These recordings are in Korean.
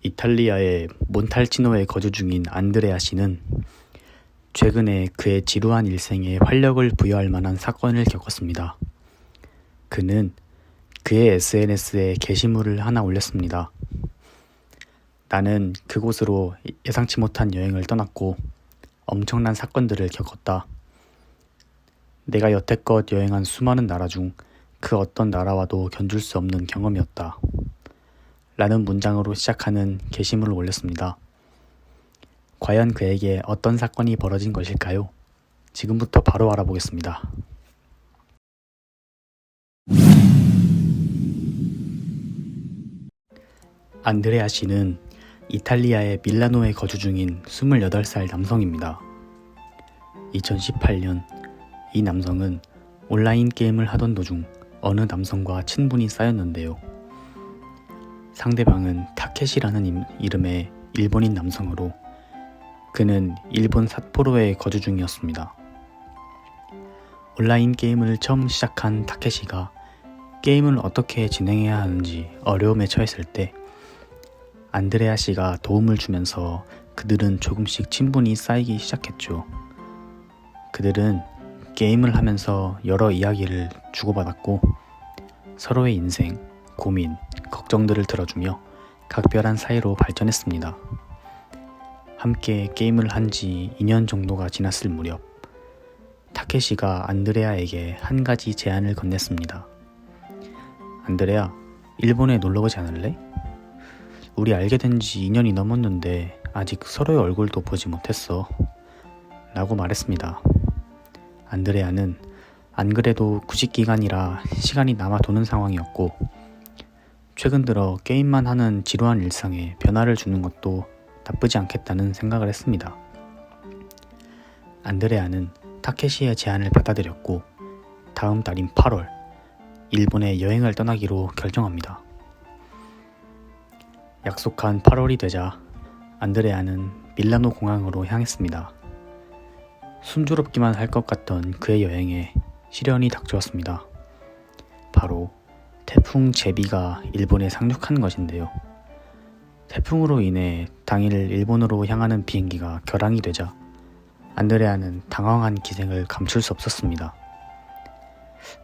이탈리아의 몬탈치노에 거주 중인 안드레아 씨는 최근에 그의 지루한 일생에 활력을 부여할 만한 사건을 겪었습니다. 그는 그의 SNS에 게시물을 하나 올렸습니다. 나는 그곳으로 예상치 못한 여행을 떠났고 엄청난 사건들을 겪었다. 내가 여태껏 여행한 수많은 나라 중 그 어떤 나라와도 견줄 수 없는 경험이었다. 라는 문장으로 시작하는 게시물을 올렸습니다. 과연 그에게 어떤 사건이 벌어진 것일까요? 지금부터 바로 알아보겠습니다. 안드레아 씨는 이탈리아의 밀라노에 거주 중인 28살 남성입니다. 2018년 이 남성은 온라인 게임을 하던 도중 어느 남성과 친분이 쌓였는데요. 상대방은 타케시라는 이름의 일본인 남성으로 그는 일본 삿포로에 거주 중이었습니다. 온라인 게임을 처음 시작한 타케시가 게임을 어떻게 진행해야 하는지 어려움에 처했을 때 안드레아 씨가 도움을 주면서 그들은 조금씩 친분이 쌓이기 시작했죠. 그들은 게임을 하면서 여러 이야기를 주고받았고 서로의 인생, 고민, 걱정들을 들어주며 각별한 사이로 발전했습니다. 함께 게임을 한 지 2년 정도가 지났을 무렵 타케시가 안드레아에게 한 가지 제안을 건넸습니다. 안드레아, 일본에 놀러오지 않을래? 우리 알게 된 지 2년이 넘었는데 아직 서로의 얼굴도 보지 못했어. 라고 말했습니다. 안드레아는 안 그래도 구직기간이라 시간이 남아 도는 상황이었고 최근 들어 게임만 하는 지루한 일상에 변화를 주는 것도 나쁘지 않겠다는 생각을 했습니다. 안드레아는 타케시의 제안을 받아들였고 다음 달인 8월 일본에 여행을 떠나기로 결정합니다. 약속한 8월이 되자 안드레아는 밀라노 공항으로 향했습니다. 순조롭기만 할 것 같던 그의 여행에 시련이 닥쳐왔습니다. 바로 태풍 제비가 일본에 상륙한 것인데요. 태풍으로 인해 당일 일본으로 향하는 비행기가 결항이 되자 안드레아는 당황한 기색을 감출 수 없었습니다.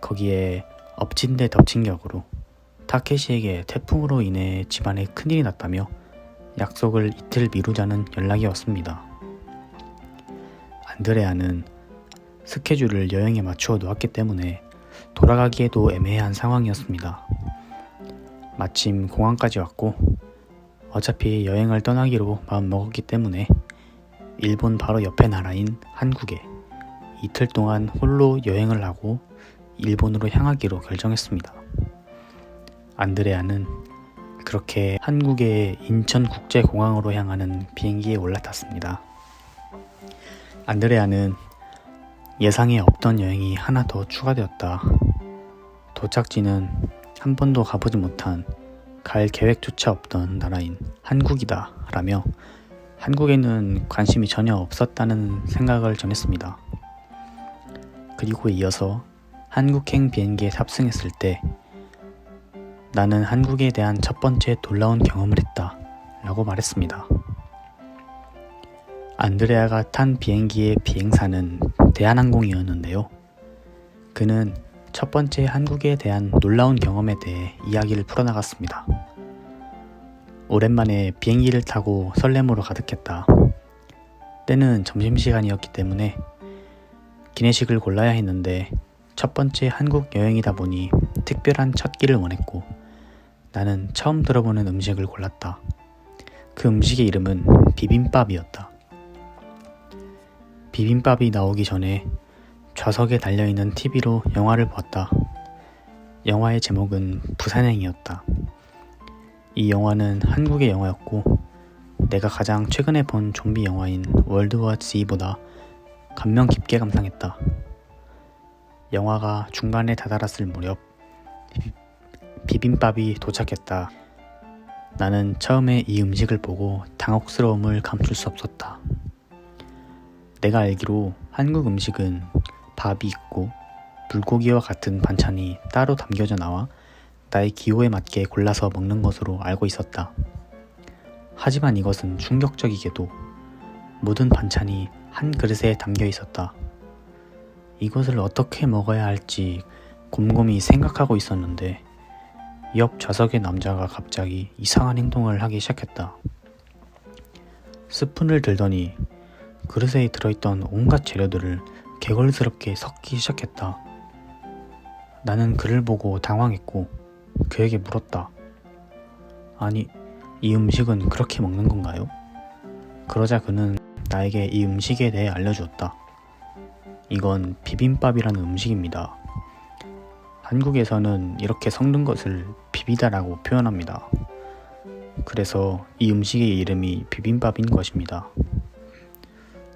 거기에 엎친 데 덮친 격으로 타케시에게 태풍으로 인해 집안에 큰일이 났다며 약속을 이틀 미루자는 연락이 왔습니다. 안드레아는 스케줄을 여행에 맞추어 놓았기 때문에 돌아가기에도 애매한 상황이었습니다. 마침 공항까지 왔고 어차피 여행을 떠나기로 마음먹었기 때문에 일본 바로 옆에 나라인 한국에 이틀 동안 홀로 여행을 하고 일본으로 향하기로 결정했습니다. 안드레아는 그렇게 한국의 인천국제공항으로 향하는 비행기에 올라탔습니다. 안드레아는 예상에 없던 여행이 하나 더 추가되었다. 도착지는 한 번도 가보지 못한 갈 계획조차 없던 나라인 한국이다 라며 한국에는 관심이 전혀 없었다는 생각을 전했습니다. 그리고 이어서 한국행 비행기에 탑승했을 때 나는 한국에 대한 첫 번째 놀라운 경험을 했다 라고 말했습니다. 안드레아가 탄 비행기의 비행사는 대한항공이었는데요. 그는 첫 번째 한국에 대한 놀라운 경험에 대해 이야기를 풀어나갔습니다. 오랜만에 비행기를 타고 설렘으로 가득했다. 때는 점심시간이었기 때문에 기내식을 골라야 했는데 첫 번째 한국 여행이다 보니 특별한 첫 끼를 원했고 나는 처음 들어보는 음식을 골랐다. 그 음식의 이름은 비빔밥이었다. 비빔밥이 나오기 전에 좌석에 달려있는 TV로 영화를 보았다. 영화의 제목은 부산행이었다. 이 영화는 한국의 영화였고 내가 가장 최근에 본 좀비 영화인 월드워 Z보다 감명 깊게 감상했다. 영화가 중반에 다다랐을 무렵 비빔밥이 도착했다. 나는 처음에 이 음식을 보고 당혹스러움을 감출 수 없었다. 내가 알기로 한국 음식은 밥이 있고 불고기와 같은 반찬이 따로 담겨져 나와 나의 기호에 맞게 골라서 먹는 것으로 알고 있었다. 하지만 이것은 충격적이게도 모든 반찬이 한 그릇에 담겨 있었다. 이것을 어떻게 먹어야 할지 곰곰이 생각하고 있었는데 옆 좌석의 남자가 갑자기 이상한 행동을 하기 시작했다. 스푼을 들더니 그릇에 들어있던 온갖 재료들을 개걸스럽게 섞기 시작했다. 나는 그를 보고 당황했고 그에게 물었다. 아니, 이 음식은 그렇게 먹는 건가요? 그러자 그는 나에게 이 음식에 대해 알려주었다. 이건 비빔밥이라는 음식입니다. 한국에서는 이렇게 섞는 것을 비비다라고 표현합니다. 그래서 이 음식의 이름이 비빔밥인 것입니다.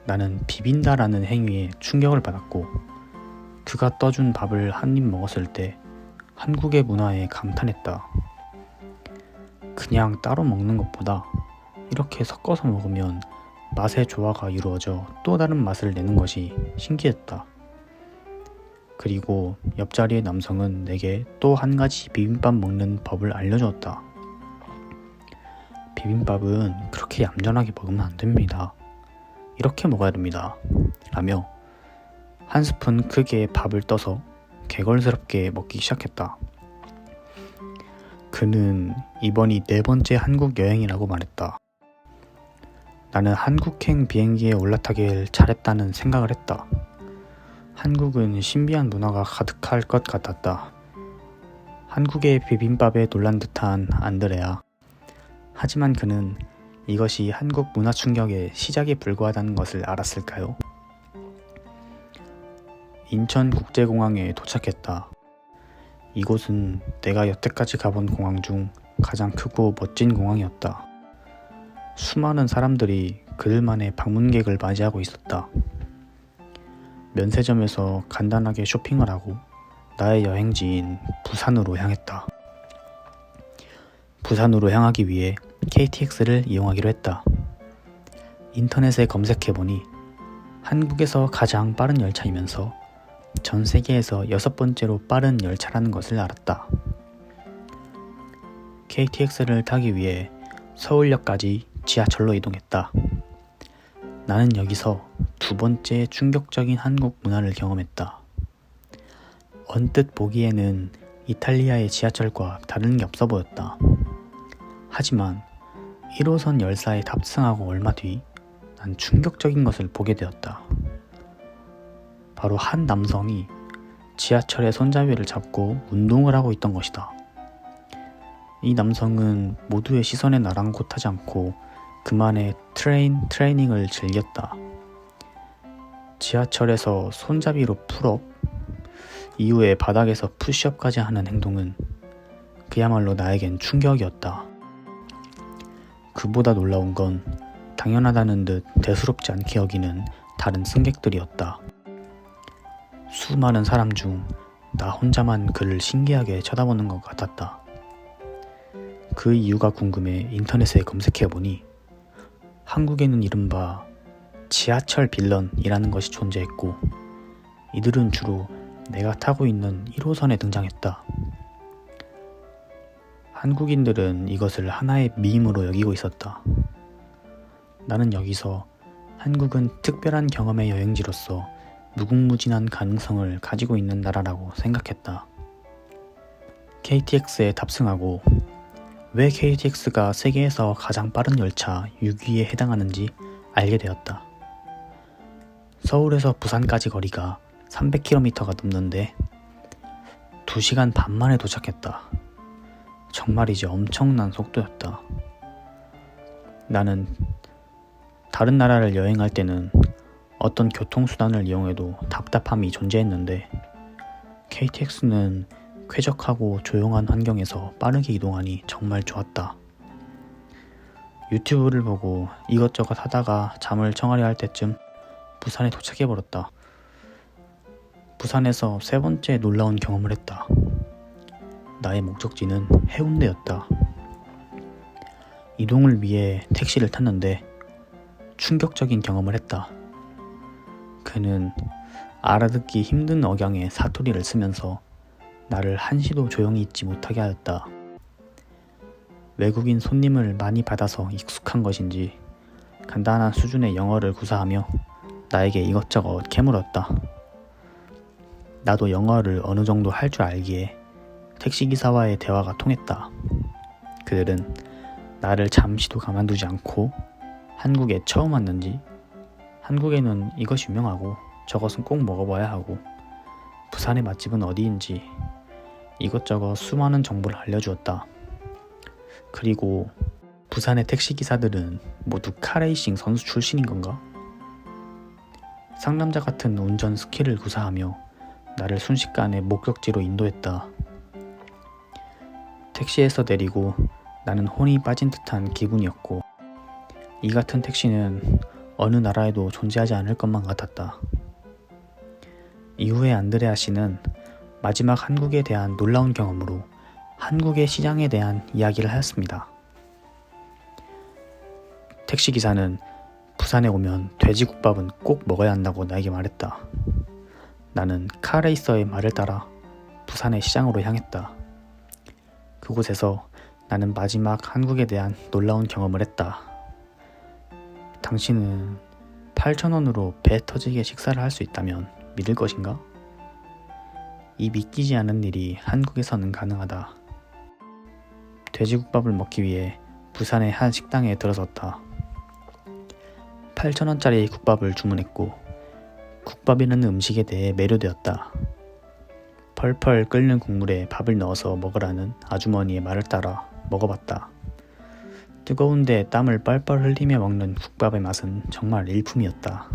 나는 비빈다라는 행위에 충격을 받았고 그가 떠준 밥을 한 입 먹었을 때 한국의 문화에 감탄했다. 그냥 따로 먹는 것보다 이렇게 섞어서 먹으면 맛의 조화가 이루어져 또 다른 맛을 내는 것이 신기했다. 그리고 옆자리의 남성은 내게 또 한 가지 비빔밥 먹는 법을 알려주었다. 비빔밥은 그렇게 얌전하게 먹으면 안 됩니다. 이렇게 먹어야 됩니다. 라며 한 스푼 크기의 밥을 떠서 개걸스럽게 먹기 시작했다. 그는 이번이 4번째 한국 여행이라고 말했다. 나는 한국행 비행기에 올라타길 잘했다는 생각을 했다. 한국은 신비한 문화가 가득할 것 같았다. 한국의 비빔밥에 놀란 듯한 안드레아. 하지만 그는 이것이 한국 문화 충격의 시작에 불과하다는 것을 알았을까요? 인천국제공항에 도착했다. 이곳은 내가 여태까지 가본 공항 중 가장 크고 멋진 공항이었다. 수많은 사람들이 그들만의 방문객을 맞이하고 있었다. 면세점에서 간단하게 쇼핑을 하고 나의 여행지인 부산으로 향했다. 부산으로 향하기 위해 KTX를 이용하기로 했다. 인터넷에 검색해보니 한국에서 가장 빠른 열차이면서 전 세계에서 6번째로 빠른 열차라는 것을 알았다. KTX를 타기 위해 서울역까지 지하철로 이동했다. 나는 여기서 2번째 충격적인 한국 문화를 경험했다. 언뜻 보기에는 이탈리아의 지하철과 다른 게 없어 보였다. 하지만 1호선 열차에 탑승하고 얼마 뒤 난 충격적인 것을 보게 되었다. 바로 한 남성이 지하철의 손잡이를 잡고 운동을 하고 있던 것이다. 이 남성은 모두의 시선에 아랑곳하지 않고 그만의 트레이닝을 즐겼다. 지하철에서 손잡이로 풀업, 이후에 바닥에서 푸시업까지 하는 행동은 그야말로 나에겐 충격이었다. 그보다 놀라운 건 당연하다는 듯 대수롭지 않게 여기는 다른 승객들이었다. 수많은 사람 중 나 혼자만 그를 신기하게 쳐다보는 것 같았다. 그 이유가 궁금해 인터넷에 검색해보니 한국에는 이른바 지하철 빌런이라는 것이 존재했고 이들은 주로 내가 타고 있는 1호선에 등장했다. 한국인들은 이것을 하나의 밈으로 여기고 있었다. 나는 여기서 한국은 특별한 경험의 여행지로서 무궁무진한 가능성을 가지고 있는 나라라고 생각했다. KTX에 탑승하고 왜 KTX가 세계에서 가장 빠른 열차 6위에 해당하는지 알게 되었다. 서울에서 부산까지 거리가 300km가 넘는데 2시간 반 만에 도착했다. 정말이지 엄청난 속도였다. 나는 다른 나라를 여행할 때는 어떤 교통수단을 이용해도 답답함이 존재했는데 KTX는 쾌적하고 조용한 환경에서 빠르게 이동하니 정말 좋았다. 유튜브를 보고 이것저것 하다가 잠을 청하려 할 때쯤 부산에 도착해버렸다. 부산에서 3번째 놀라운 경험을 했다. 나의 목적지는 해운대였다. 이동을 위해 택시를 탔는데 충격적인 경험을 했다. 그는 알아듣기 힘든 억양의 사투리를 쓰면서 나를 한시도 조용히 있지 못하게 하였다. 외국인 손님을 많이 받아서 익숙한 것인지 간단한 수준의 영어를 구사하며 나에게 이것저것 캐물었다. 나도 영어를 어느 정도 할 줄 알기에 택시기사와의 대화가 통했다. 그들은 나를 잠시도 가만두지 않고 한국에 처음 왔는지, 한국에는 이것이 유명하고 저것은 꼭 먹어봐야 하고, 부산의 맛집은 어디인지 이것저것 수많은 정보를 알려주었다. 그리고 부산의 택시기사들은 모두 카레이싱 선수 출신인 건가? 상남자 같은 운전 스킬을 구사하며 나를 순식간에 목적지로 인도했다. 택시에서 내리고 나는 혼이 빠진 듯한 기분이었고, 이 같은 택시는 어느 나라에도 존재하지 않을 것만 같았다. 이후에 안드레아 씨는 마지막 한국에 대한 놀라운 경험으로 한국의 시장에 대한 이야기를 하였습니다. 택시기사는 부산에 오면 돼지국밥은 꼭 먹어야 한다고 나에게 말했다. 나는 카레이서의 말을 따라 부산의 시장으로 향했다. 그곳에서 나는 마지막 한국에 대한 놀라운 경험을 했다. 당신은 8,000원으로 배 터지게 식사를 할 수 있다면 믿을 것인가? 이 믿기지 않은 일이 한국에서는 가능하다. 돼지국밥을 먹기 위해 부산의 한 식당에 들어섰다. 8,000원짜리 국밥을 주문했고 국밥이라는 음식에 대해 매료되었다. 펄펄 끓는 국물에 밥을 넣어서 먹으라는 아주머니의 말을 따라 먹어봤다. 뜨거운데 땀을 뻘뻘 흘리며 먹는 국밥의 맛은 정말 일품이었다.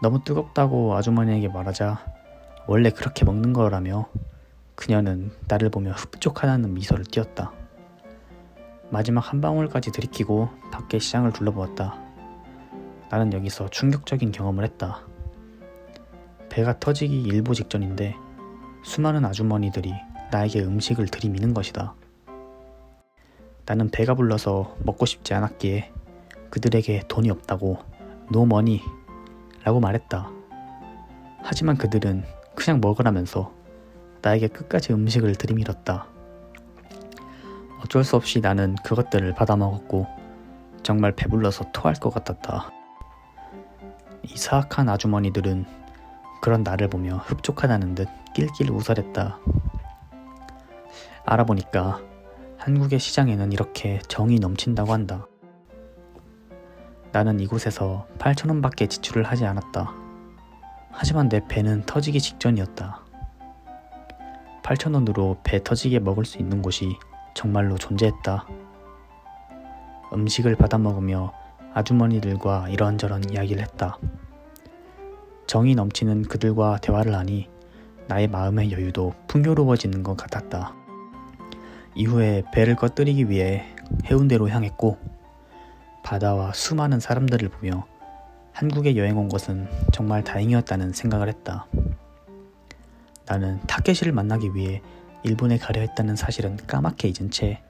너무 뜨겁다고 아주머니에게 말하자 원래 그렇게 먹는 거라며 그녀는 나를 보며 흡족하다는 미소를 띄었다. 마지막 한 방울까지 들이키고 밖의 시장을 둘러보았다. 나는 여기서 충격적인 경험을 했다. 배가 터지기 일보 직전인데 수많은 아주머니들이 나에게 음식을 들이미는 것이다. 나는 배가 불러서 먹고 싶지 않았기에 그들에게 돈이 없다고 No money 라고 말했다. 하지만 그들은 그냥 먹으라면서 나에게 끝까지 음식을 들이밀었다. 어쩔 수 없이 나는 그것들을 받아 먹었고 정말 배불러서 토할 것 같았다. 이 사악한 아주머니들은 그런 나를 보며 흡족하다는 듯 낄낄 웃어댔다. 알아보니까 한국의 시장에는 이렇게 정이 넘친다고 한다. 나는 이곳에서 8,000원밖에 지출을 하지 않았다. 하지만 내 배는 터지기 직전이었다. 8,000원으로 배 터지게 먹을 수 있는 곳이 정말로 존재했다. 음식을 받아 먹으며 아주머니들과 이런저런 이야기를 했다. 정이 넘치는 그들과 대화를 하니 나의 마음의 여유도 풍요로워지는 것 같았다. 이후에 배를 꺼뜨리기 위해 해운대로 향했고 바다와 수많은 사람들을 보며 한국에 여행 온 것은 정말 다행이었다는 생각을 했다. 나는 타케시를 만나기 위해 일본에 가려 했다는 사실은 까맣게 잊은 채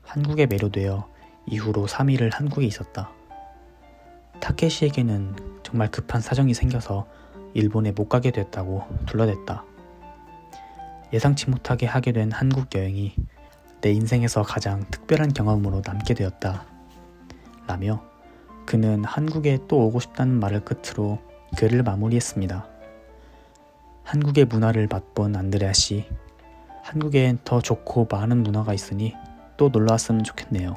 한국에 매료되어 이후로 3일을 한국에 있었다. 타케시에게는 정말 급한 사정이 생겨서 일본에 못 가게 됐다고 둘러댔다. 예상치 못하게 하게 된 한국 여행이 내 인생에서 가장 특별한 경험으로 남게 되었다. 라며 그는 한국에 또 오고 싶다는 말을 끝으로 글을 마무리했습니다. 한국의 문화를 맛본 안드레아 씨, 한국엔 더 좋고 많은 문화가 있으니 또 놀러왔으면 좋겠네요.